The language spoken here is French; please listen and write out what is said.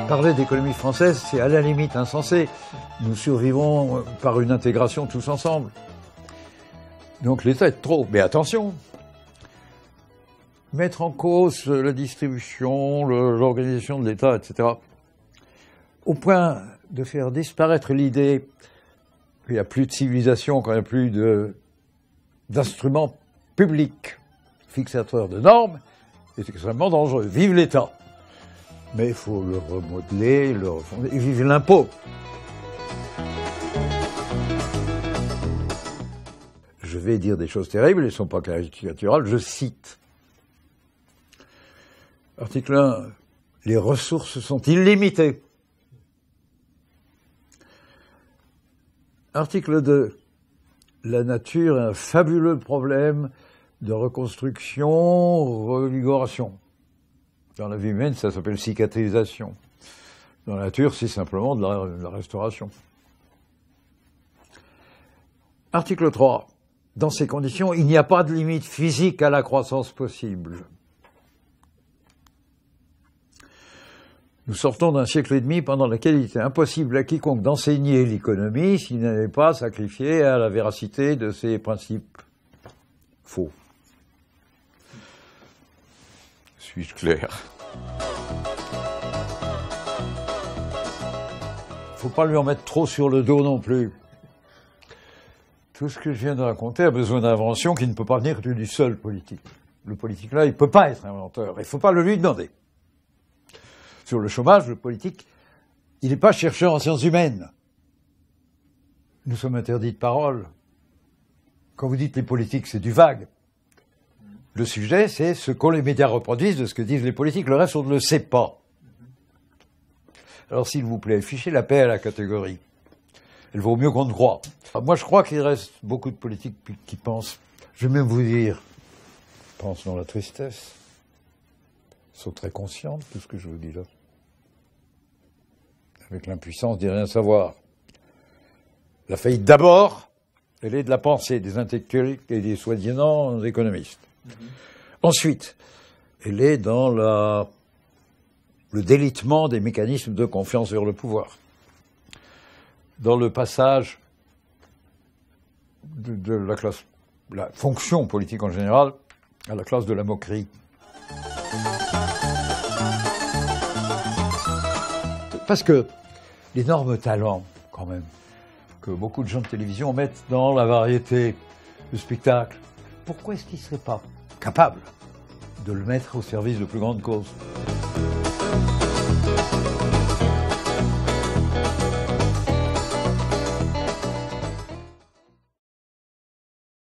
Parler d'économie française, c'est à la limite insensé. Nous survivons par une intégration tous ensemble. Donc l'État est trop. Mais attention, mettre en cause la distribution, l'organisation de l'État, etc., au point de faire disparaître l'idée qu'il n'y a plus de civilisation, qu'il n'y a plus d'instruments publics fixateurs de normes, est extrêmement dangereux. Vive l'État! Mais il faut le remodeler, le refonder, et vive l'impôt! Je vais dire des choses terribles, elles ne sont pas caricaturales, je cite. Article 1, les ressources sont illimitées. Article 2, la nature est un fabuleux problème de reconstruction, revigoration. Dans la vie humaine, ça s'appelle cicatrisation. Dans la nature, c'est simplement de la restauration. Article 3. Dans ces conditions, il n'y a pas de limite physique à la croissance possible. Nous sortons d'un siècle et demi pendant lequel il était impossible à quiconque d'enseigner l'économie s'il n'avait pas sacrifié à la véracité de ses principes faux. Suis-je clair? Faut pas lui en mettre trop sur le dos non plus. Tout ce que je viens de raconter a besoin d'invention qui ne peut pas venir du seul politique. Le politique là, il peut pas être inventeur. Il faut pas le lui demander. Sur le chômage, le politique, il n'est pas chercheur en sciences humaines. Nous sommes interdits de parole. Quand vous dites les politiques, c'est du vague. Le sujet, c'est ce que les médias reproduisent de ce que disent les politiques. Le reste, on ne le sait pas. Alors, s'il vous plaît, fichez la paix à la catégorie. Elle vaut mieux qu'on ne croit. Moi, je crois qu'il reste beaucoup de politiques qui pensent, je vais même vous dire, pensent dans la tristesse. Ils sont très conscients de tout ce que je vous dis là. Avec l'impuissance d'y rien savoir. La faillite d'abord, elle est de la pensée des intellectuels et des soi-disant économistes. Ensuite, elle est dans le délitement des mécanismes de confiance vers le pouvoir. Dans le passage de la classe, la fonction politique en général, à la classe de la moquerie. Parce que l'énorme talent, quand même, que beaucoup de gens de télévision mettent dans la variété, le spectacle, pourquoi est-ce qu'ils ne seraient pas capables de le mettre au service de plus grandes causes ?